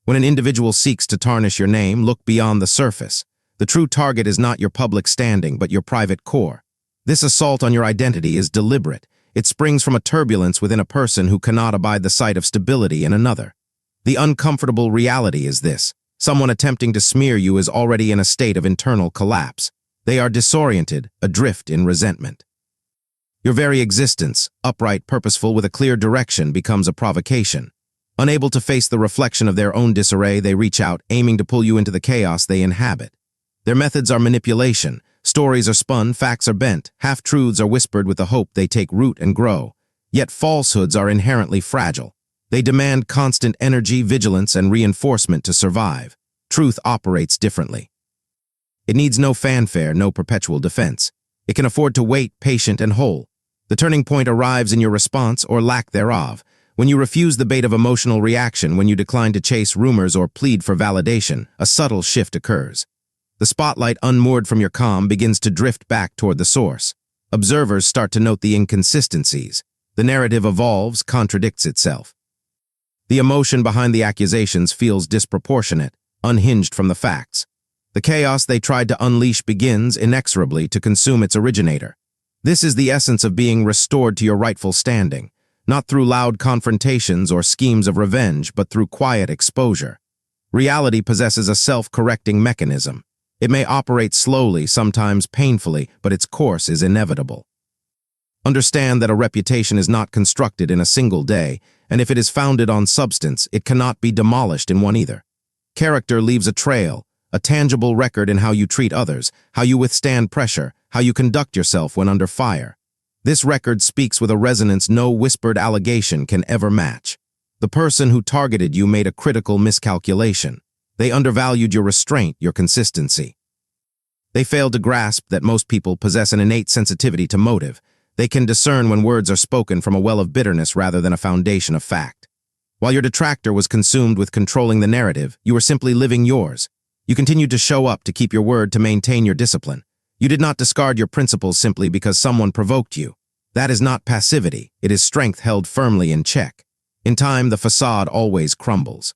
When an individual seeks to tarnish your name, look beyond the surface. The true target is not your public standing, but your private core. This assault on your identity is deliberate. It springs from a turbulence within a person who cannot abide the sight of stability in another. The uncomfortable reality is this: someone attempting to smear you is already in a state of internal collapse. They are disoriented, adrift in resentment. Your very existence, upright, purposeful, with a clear direction, becomes a provocation. Unable to face the reflection of their own disarray, they reach out, aiming to pull you into the chaos they inhabit. Their methods are manipulation. Stories are spun, facts are bent, half-truths are whispered with the hope they take root and grow. Yet falsehoods are inherently fragile. They demand constant energy, vigilance, and reinforcement to survive. Truth operates differently. It needs no fanfare, no perpetual defense. It can afford to wait, patient and whole. The turning point arrives in your response or lack thereof. When you refuse the bait of emotional reaction, when you decline to chase rumors or plead for validation, a subtle shift occurs. The spotlight, unmoored from your calm, begins to drift back toward the source. Observers start to note the inconsistencies. The narrative evolves, contradicts itself. The emotion behind the accusations feels disproportionate, unhinged from the facts. The chaos they tried to unleash begins, inexorably, to consume its originator. This is the essence of being restored to your rightful standing, not through loud confrontations or schemes of revenge, but through quiet exposure. Reality possesses a self-correcting mechanism. It may operate slowly, sometimes painfully, but its course is inevitable. Understand that a reputation is not constructed in a single day, and if it is founded on substance, it cannot be demolished in one either. Character leaves a trail, a tangible record in how you treat others, how you withstand pressure, how you conduct yourself when under fire. This record speaks with a resonance no whispered allegation can ever match. The person who targeted you made a critical miscalculation. They undervalued your restraint, your consistency. They failed to grasp that most people possess an innate sensitivity to motive. They can discern when words are spoken from a well of bitterness rather than a foundation of fact. While your detractor was consumed with controlling the narrative, you were simply living yours. You continued to show up, to keep your word, to maintain your discipline. You did not discard your principles simply because someone provoked you. That is not passivity. It is strength held firmly in check. In time, the facade always crumbles.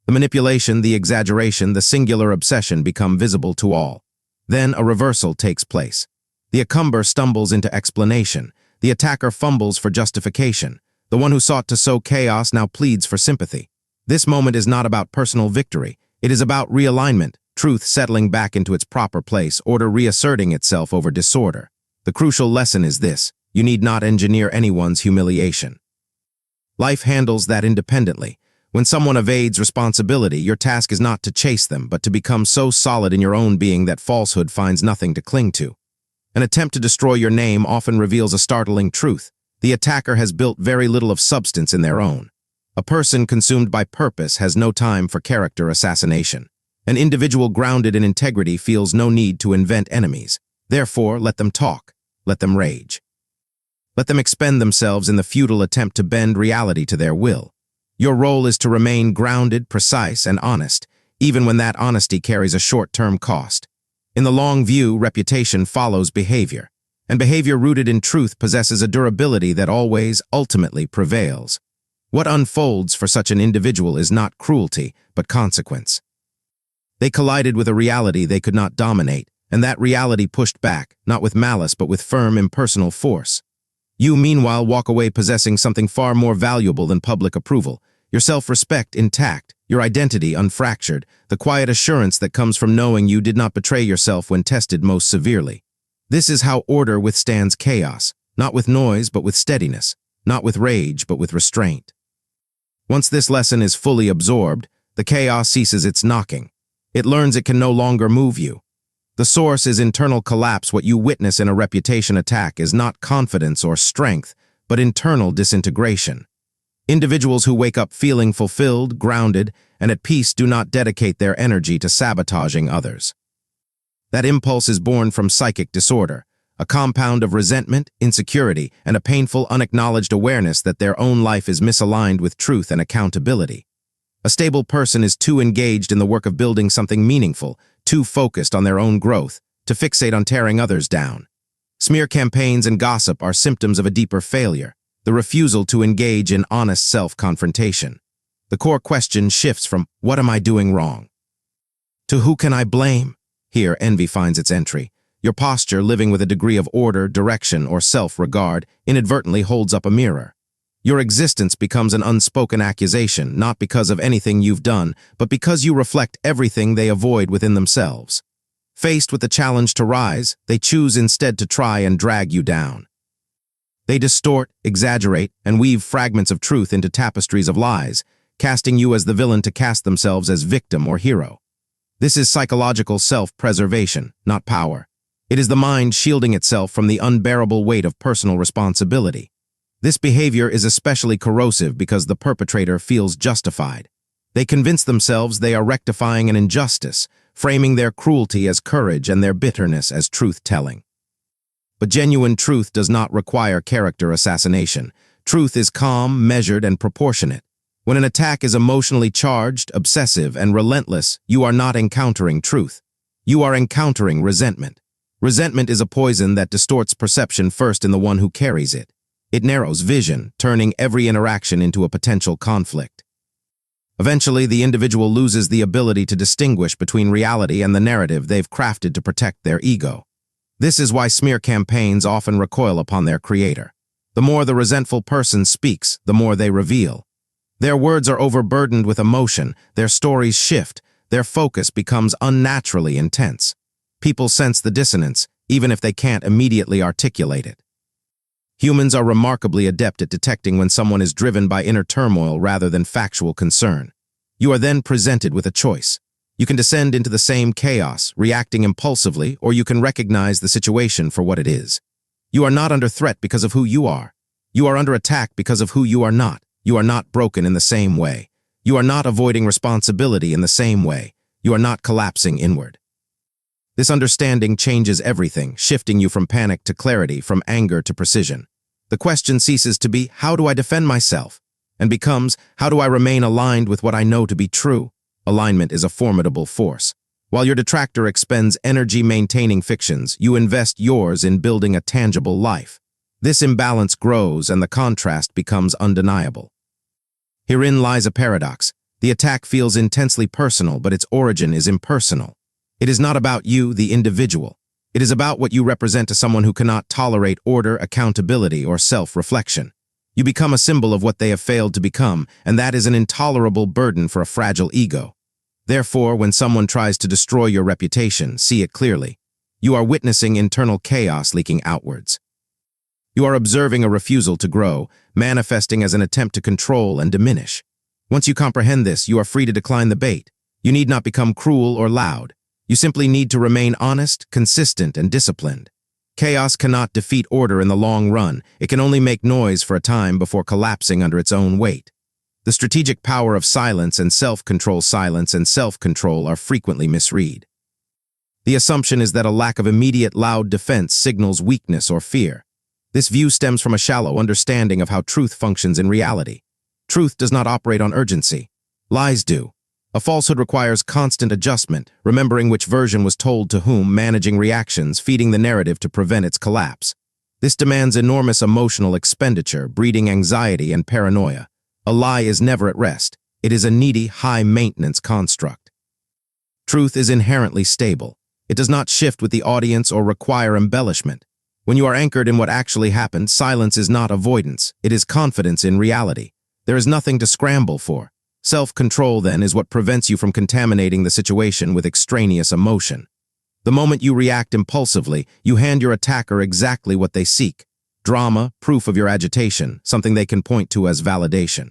The manipulation, the exaggeration, the singular obsession become visible to all. Then a reversal takes place. The accumber stumbles into explanation. The attacker fumbles for justification. The one who sought to sow chaos now pleads for sympathy. This moment is not about personal victory. It is about realignment, truth settling back into its proper place, order reasserting itself over disorder. The crucial lesson is this: you need not engineer anyone's humiliation. Life handles that independently. When someone evades responsibility, your task is not to chase them, but to become so solid in your own being that falsehood finds nothing to cling to. An attempt to destroy your name often reveals a startling truth. The attacker has built very little of substance in their own. A person consumed by purpose has no time for character assassination. An individual grounded in integrity feels no need to invent enemies. Therefore, let them talk. Let them rage. Let them expend themselves in the futile attempt to bend reality to their will. Your role is to remain grounded, precise, and honest, even when that honesty carries a short-term cost. In the long view, reputation follows behavior, and behavior rooted in truth possesses a durability that always, ultimately prevails. What unfolds for such an individual is not cruelty, but consequence. They collided with a reality they could not dominate, and that reality pushed back, not with malice, but with firm, impersonal force. You, meanwhile, walk away possessing something far more valuable than public approval: your self-respect intact, your identity unfractured, the quiet assurance that comes from knowing you did not betray yourself when tested most severely. This is how order withstands chaos, not with noise, but with steadiness, not with rage, but with restraint. Once this lesson is fully absorbed, the chaos ceases its knocking. It learns it can no longer move you. The source is internal collapse. What you witness in a reputation attack is not confidence or strength, but internal disintegration. Individuals who wake up feeling fulfilled, grounded, and at peace do not dedicate their energy to sabotaging others. That impulse is born from psychic disorder, a compound of resentment, insecurity, and a painful, unacknowledged awareness that their own life is misaligned with truth and accountability. A stable person is too engaged in the work of building something meaningful, too focused on their own growth, to fixate on tearing others down. Smear campaigns and gossip are symptoms of a deeper failure, the refusal to engage in honest self-confrontation. The core question shifts from, what am I doing wrong? To who can I blame? Here, envy finds its entry. Your posture, living with a degree of order, direction, or self-regard, inadvertently holds up a mirror. Your existence becomes an unspoken accusation, not because of anything you've done, but because you reflect everything they avoid within themselves. Faced with the challenge to rise, they choose instead to try and drag you down. They distort, exaggerate, and weave fragments of truth into tapestries of lies, casting you as the villain to cast themselves as victim or hero. This is psychological self-preservation, not power. It is the mind shielding itself from the unbearable weight of personal responsibility. This behavior is especially corrosive because the perpetrator feels justified. They convince themselves they are rectifying an injustice, framing their cruelty as courage and their bitterness as truth-telling. But genuine truth does not require character assassination. Truth is calm, measured, and proportionate. When an attack is emotionally charged, obsessive, and relentless, you are not encountering truth. You are encountering resentment. Resentment is a poison that distorts perception first in the one who carries it. It narrows vision, turning every interaction into a potential conflict. Eventually, the individual loses the ability to distinguish between reality and the narrative they've crafted to protect their ego. This is why smear campaigns often recoil upon their creator. The more the resentful person speaks, the more they reveal. Their words are overburdened with emotion, their stories shift, their focus becomes unnaturally intense. People sense the dissonance, even if they can't immediately articulate it. Humans are remarkably adept at detecting when someone is driven by inner turmoil rather than factual concern. You are then presented with a choice. You can descend into the same chaos, reacting impulsively, or you can recognize the situation for what it is. You are not under threat because of who you are. You are under attack because of who you are not. You are not broken in the same way. You are not avoiding responsibility in the same way. You are not collapsing inward. This understanding changes everything, shifting you from panic to clarity, from anger to precision. The question ceases to be, how do I defend myself? And becomes, how do I remain aligned with what I know to be true? Alignment is a formidable force. While your detractor expends energy maintaining fictions, you invest yours in building a tangible life. This imbalance grows and the contrast becomes undeniable. Herein lies a paradox. The attack feels intensely personal, but its origin is impersonal. It is not about you, the individual. It is about what you represent to someone who cannot tolerate order, accountability, or self-reflection. You become a symbol of what they have failed to become, and that is an intolerable burden for a fragile ego. Therefore, when someone tries to destroy your reputation, see it clearly. You are witnessing internal chaos leaking outwards. You are observing a refusal to grow, manifesting as an attempt to control and diminish. Once you comprehend this, you are free to decline the bait. You need not become cruel or loud. You simply need to remain honest, consistent, and disciplined. Chaos cannot defeat order in the long run. It can only make noise for a time before collapsing under its own weight. The strategic power of silence and self-control are frequently misread. The assumption is that a lack of immediate loud defense signals weakness or fear. This view stems from a shallow understanding of how truth functions in reality. Truth does not operate on urgency. Lies do. A falsehood requires constant adjustment, remembering which version was told to whom, managing reactions, feeding the narrative to prevent its collapse. This demands enormous emotional expenditure, breeding anxiety and paranoia. A lie is never at rest. It is a needy, high-maintenance construct. Truth is inherently stable. It does not shift with the audience or require embellishment. When you are anchored in what actually happened, silence is not avoidance. It is confidence in reality. There is nothing to scramble for. Self-control, then, is what prevents you from contaminating the situation with extraneous emotion. The moment you react impulsively, you hand your attacker exactly what they seek. Drama, proof of your agitation, something they can point to as validation.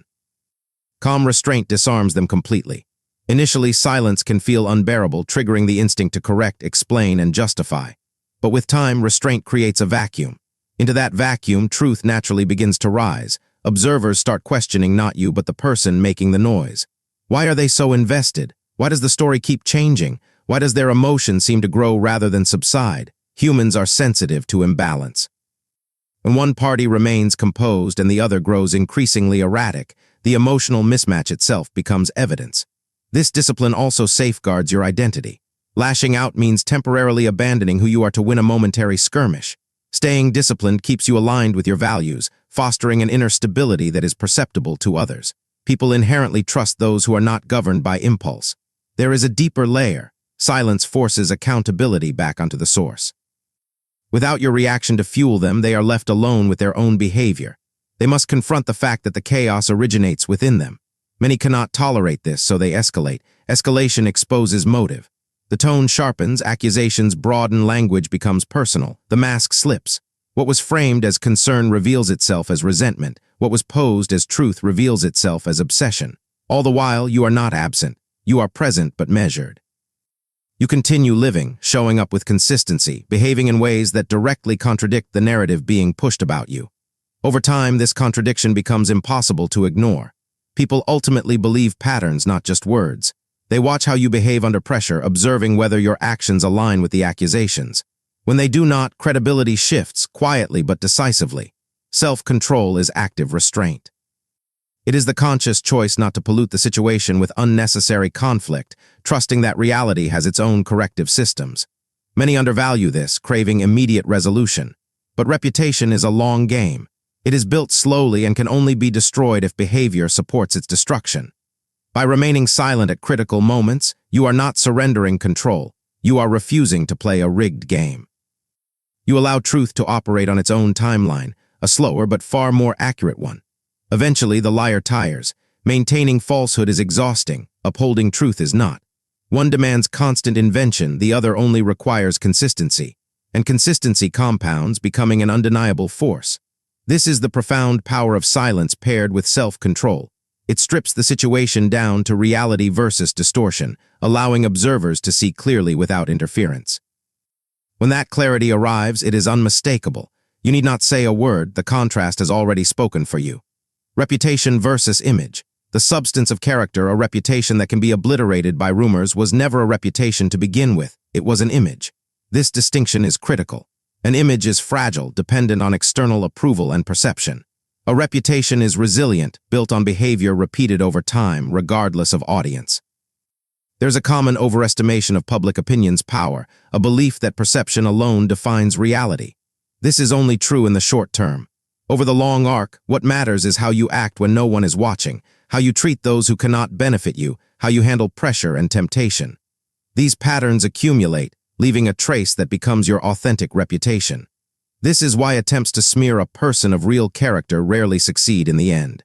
Calm restraint disarms them completely. Initially, silence can feel unbearable, triggering the instinct to correct, explain, and justify. But with time, restraint creates a vacuum. Into that vacuum, truth naturally begins to rise. Observers start questioning not you, but the person making the noise. Why are they so invested? Why does the story keep changing? Why does their emotion seem to grow rather than subside? Humans are sensitive to imbalance. When one party remains composed and the other grows increasingly erratic, the emotional mismatch itself becomes evidence. This discipline also safeguards your identity. Lashing out means temporarily abandoning who you are to win a momentary skirmish. Staying disciplined keeps you aligned with your values, fostering an inner stability that is perceptible to others. People inherently trust those who are not governed by impulse. There is a deeper layer. Silence forces accountability back onto the source. Without your reaction to fuel them, they are left alone with their own behavior. They must confront the fact that the chaos originates within them. Many cannot tolerate this, so they escalate. Escalation exposes motive. The tone sharpens, accusations broaden, language becomes personal. The mask slips. What was framed as concern reveals itself as resentment. What was posed as truth reveals itself as obsession. All the while, you are not absent. You are present but measured. You continue living, showing up with consistency, behaving in ways that directly contradict the narrative being pushed about you. Over time, this contradiction becomes impossible to ignore. People ultimately believe patterns, not just words. They watch how you behave under pressure, observing whether your actions align with the accusations. When they do not, credibility shifts, quietly but decisively. Self-control is active restraint. It is the conscious choice not to pollute the situation with unnecessary conflict, trusting that reality has its own corrective systems. Many undervalue this, craving immediate resolution. But reputation is a long game. It is built slowly and can only be destroyed if behavior supports its destruction. By remaining silent at critical moments, you are not surrendering control. You are refusing to play a rigged game. You allow truth to operate on its own timeline, a slower but far more accurate one. Eventually, the liar tires. Maintaining falsehood is exhausting. Upholding truth is not. One demands constant invention, the other only requires consistency. And consistency compounds, becoming an undeniable force. This is the profound power of silence paired with self-control. It strips the situation down to reality versus distortion, allowing observers to see clearly without interference. When that clarity arrives, it is unmistakable. You need not say a word, the contrast has already spoken for you. Reputation versus image. The substance of character, a reputation that can be obliterated by rumors, was never a reputation to begin with. It was an image. This distinction is critical. An image is fragile, dependent on external approval and perception. A reputation is resilient, built on behavior repeated over time, regardless of audience. There's a common overestimation of public opinion's power, a belief that perception alone defines reality. This is only true in the short term. Over the long arc, what matters is how you act when no one is watching, how you treat those who cannot benefit you, how you handle pressure and temptation. These patterns accumulate, leaving a trace that becomes your authentic reputation. This is why attempts to smear a person of real character rarely succeed in the end.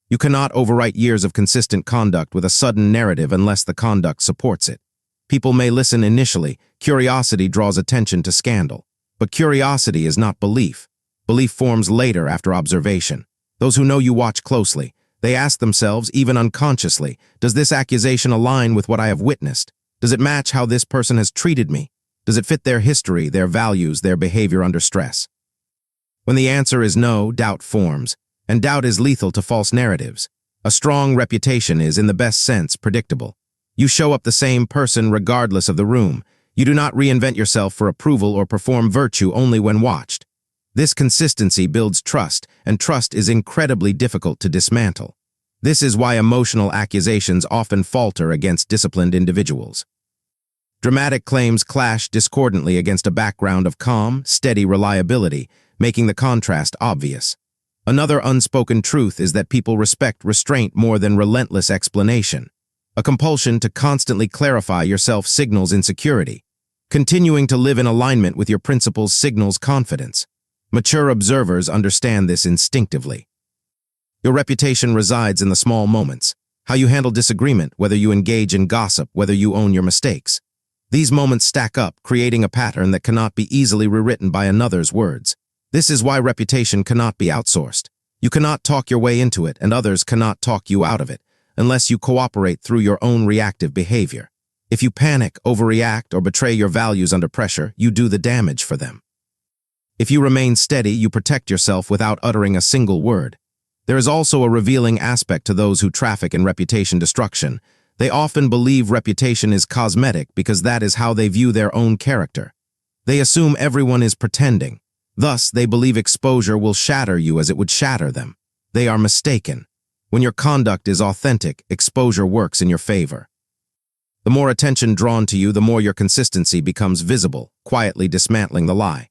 You cannot overwrite years of consistent conduct with a sudden narrative unless the conduct supports it. People may listen initially. Curiosity draws attention to scandal. But curiosity is not belief. Belief forms later after observation. Those who know you watch closely. They ask themselves, even unconsciously, does this accusation align with what I have witnessed? Does it match how this person has treated me? Does it fit their history, their values, their behavior under stress? When the answer is no, doubt forms, and doubt is lethal to false narratives. A strong reputation is, in the best sense, predictable. You show up the same person regardless of the room. You do not reinvent yourself for approval or perform virtue only when watched. This consistency builds trust, and trust is incredibly difficult to dismantle. This is why emotional accusations often falter against disciplined individuals. Dramatic claims clash discordantly against a background of calm, steady reliability, making the contrast obvious. Another unspoken truth is that people respect restraint more than relentless explanation. A compulsion to constantly clarify yourself signals insecurity. Continuing to live in alignment with your principles signals confidence. Mature observers understand this instinctively. Your reputation resides in the small moments. How you handle disagreement, whether you engage in gossip, whether you own your mistakes. These moments stack up, creating a pattern that cannot be easily rewritten by another's words. This is why reputation cannot be outsourced. You cannot talk your way into it, and others cannot talk you out of it, unless you cooperate through your own reactive behavior. If you panic, overreact, or betray your values under pressure, you do the damage for them. If you remain steady, you protect yourself without uttering a single word. There is also a revealing aspect to those who traffic in reputation destruction. They often believe reputation is cosmetic because that is how they view their own character. They assume everyone is pretending. Thus, they believe exposure will shatter you as it would shatter them. They are mistaken. When your conduct is authentic, exposure works in your favor. The more attention drawn to you, the more your consistency becomes visible, quietly dismantling the lie.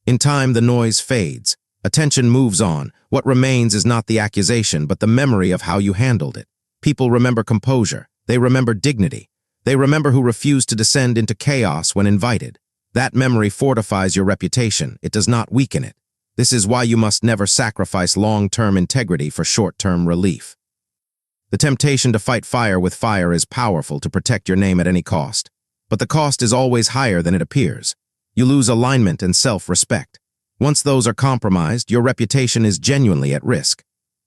In time, the noise fades. Attention moves on. What remains is not the accusation, but the memory of how you handled it. People remember composure. They remember dignity. They remember who refused to descend into chaos when invited. That memory fortifies your reputation. It does not weaken it. This is why you must never sacrifice long-term integrity for short-term relief. The temptation to fight fire with fire is powerful to protect your name at any cost. But the cost is always higher than it appears. You lose alignment and self-respect. Once those are compromised, your reputation is genuinely at risk.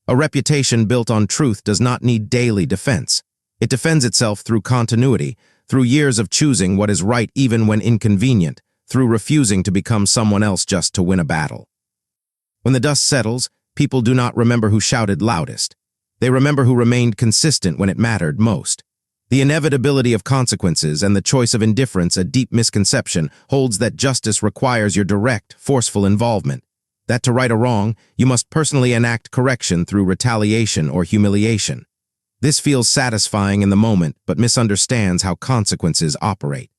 A reputation built on truth does not need daily defense. It defends itself through continuity, through years of choosing what is right even when inconvenient, through refusing to become someone else just to win a battle. When the dust settles, people do not remember who shouted loudest. They remember who remained consistent when it mattered most. The inevitability of consequences and the choice of indifference, a deep misconception, holds that justice requires your direct, forceful involvement. That to right a wrong, you must personally enact correction through retaliation or humiliation. This feels satisfying in the moment, but misunderstands how consequences operate.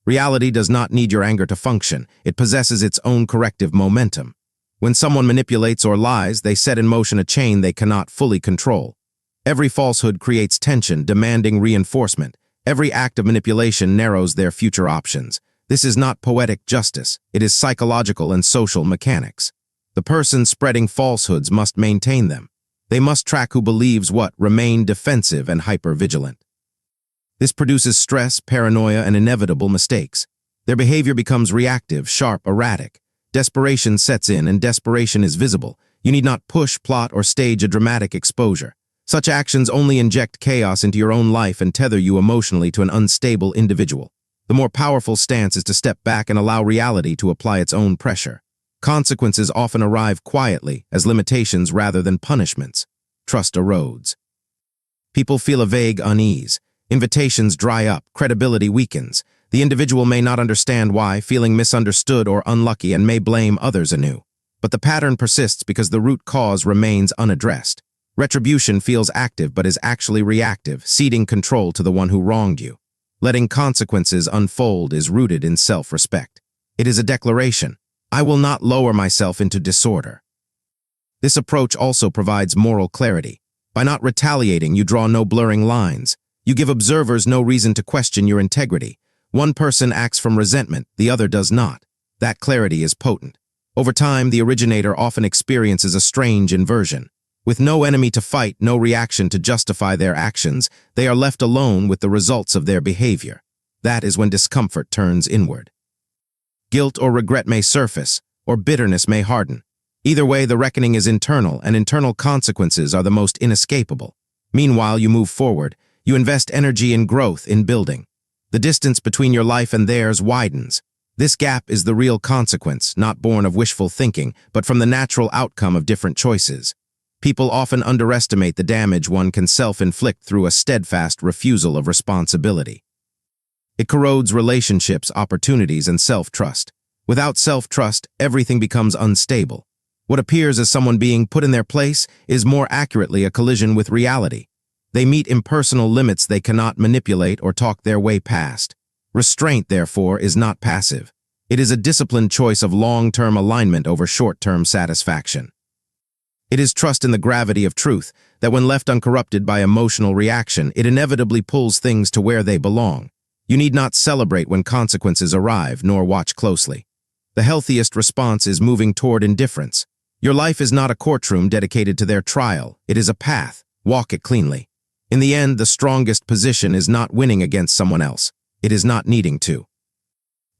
Reality does not need your anger to function. It possesses its own corrective momentum. When someone manipulates or lies, they set in motion a chain they cannot fully control. Every falsehood creates tension, demanding reinforcement. Every act of manipulation narrows their future options. This is not poetic justice. It is psychological and social mechanics. The person spreading falsehoods must maintain them. They must track who believes what, remain defensive and hyper-vigilant. This produces stress, paranoia, and inevitable mistakes. Their behavior becomes reactive, sharp, erratic. Desperation sets in, and desperation is visible. You need not push, plot, or stage a dramatic exposure. Such actions only inject chaos into your own life and tether you emotionally to an unstable individual. The more powerful stance is to step back and allow reality to apply its own pressure. Consequences often arrive quietly, as limitations rather than punishments. Trust erodes. People feel a vague unease. Invitations dry up, credibility weakens. The individual may not understand why, feeling misunderstood or unlucky, and may blame others anew. But the pattern persists because the root cause remains unaddressed. Retribution feels active but is actually reactive, ceding control to the one who wronged you. Letting consequences unfold is rooted in self-respect. It is a declaration: I will not lower myself into disorder. This approach also provides moral clarity. By not retaliating, you draw no blurring lines. You give observers no reason to question your integrity. One person acts from resentment, the other does not. That clarity is potent. Over time, the originator often experiences a strange inversion. With no enemy to fight, no reaction to justify their actions, they are left alone with the results of their behavior. That is when discomfort turns inward. Guilt or regret may surface, or bitterness may harden. Either way, the reckoning is internal, and internal consequences are the most inescapable. Meanwhile, you move forward. You invest energy in growth, in building. The distance between your life and theirs widens. This gap is the real consequence, not born of wishful thinking, but from the natural outcome of different choices. People often underestimate the damage one can self-inflict through a steadfast refusal of responsibility. It corrodes relationships, opportunities, and self-trust. Without self-trust, everything becomes unstable. What appears as someone being put in their place is more accurately a collision with reality. They meet impersonal limits they cannot manipulate or talk their way past. Restraint, therefore, is not passive. It is a disciplined choice of long-term alignment over short-term satisfaction. It is trust in the gravity of truth, that when left uncorrupted by emotional reaction, it inevitably pulls things to where they belong. You need not celebrate when consequences arrive, nor watch closely. The healthiest response is moving toward indifference. Your life is not a courtroom dedicated to their trial. It is a path. Walk it cleanly. In the end, the strongest position is not winning against someone else. It is not needing to.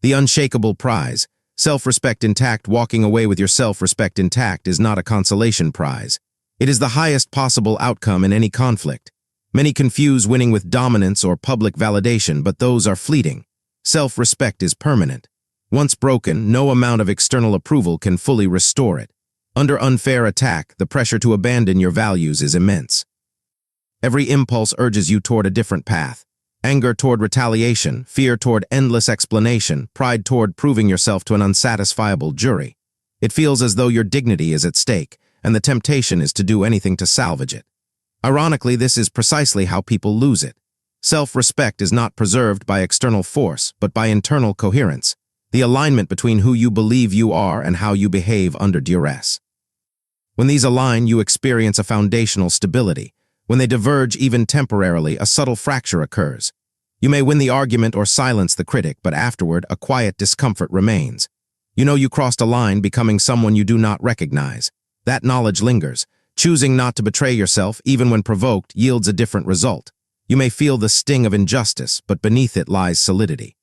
The unshakable prize. Self-respect intact. Walking away with your self-respect intact is not a consolation prize. It is the highest possible outcome in any conflict. Many confuse winning with dominance or public validation, but those are fleeting. Self-respect is permanent. Once broken, no amount of external approval can fully restore it. Under unfair attack, the pressure to abandon your values is immense. Every impulse urges you toward a different path. Anger toward retaliation, fear toward endless explanation, pride toward proving yourself to an unsatisfiable jury. It feels as though your dignity is at stake, and the temptation is to do anything to salvage it. Ironically, this is precisely how people lose it. Self-respect is not preserved by external force, but by internal coherence. the alignment between who you believe you are and how you behave under duress. When these align, you experience a foundational stability. When they diverge even temporarily, a subtle fracture occurs. You may win the argument or silence the critic, but afterward, a quiet discomfort remains. You know you crossed a line, becoming someone you do not recognize. That knowledge lingers. Choosing not to betray yourself, even when provoked, yields a different result. You may feel the sting of injustice, but beneath it lies solidity.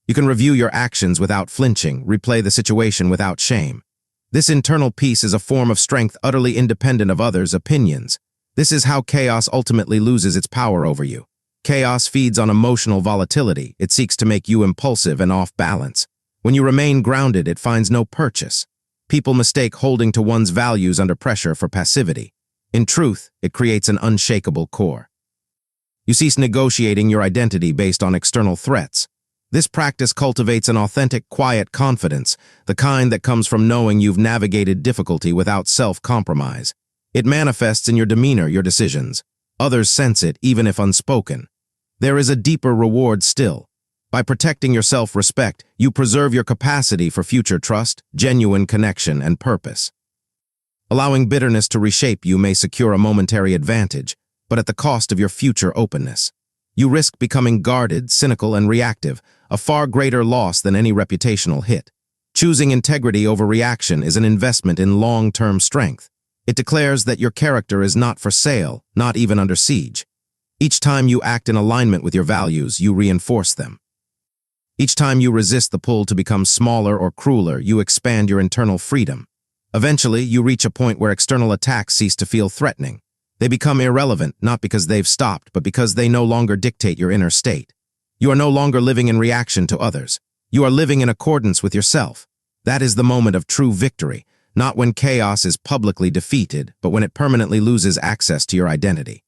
You can review your actions without flinching, replay the situation without shame. This internal peace is a form of strength utterly independent of others' opinions. This is how chaos ultimately loses its power over you. Chaos feeds on emotional volatility. It seeks to make you impulsive and off balance. When you remain grounded, it finds no purchase. People mistake holding to one's values under pressure for passivity. In truth, it creates an unshakable core. You cease negotiating your identity based on external threats. This practice cultivates an authentic, quiet confidence, the kind that comes from knowing you've navigated difficulty without self-compromise. It manifests in your demeanor, your decisions. Others sense it, even if unspoken. There is a deeper reward still. By protecting your self-respect, you preserve your capacity for future trust, genuine connection, and purpose. Allowing bitterness to reshape you may secure a momentary advantage, but at the cost of your future openness. You risk becoming guarded, cynical, and reactive, a far greater loss than any reputational hit. Choosing integrity over reaction is an investment in long-term strength. It declares that your character is not for sale, not even under siege. Each time you act in alignment with your values, you reinforce them. Each time you resist the pull to become smaller or crueler, you expand your internal freedom. Eventually, you reach a point where external attacks cease to feel threatening. They become irrelevant, not because they've stopped, but because they no longer dictate your inner state. You are no longer living in reaction to others. You are living in accordance with yourself. That is the moment of true victory, not when chaos is publicly defeated, but when it permanently loses access to your identity.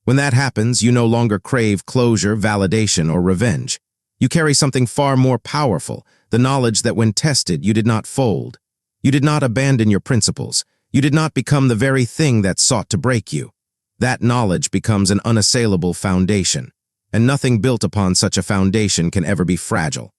When that happens, you no longer crave closure, validation, or revenge. You carry something far more powerful, the knowledge that when tested, you did not fold. You did not abandon your principles. You did not become the very thing that sought to break you. That knowledge becomes an unassailable foundation, and nothing built upon such a foundation can ever be fragile.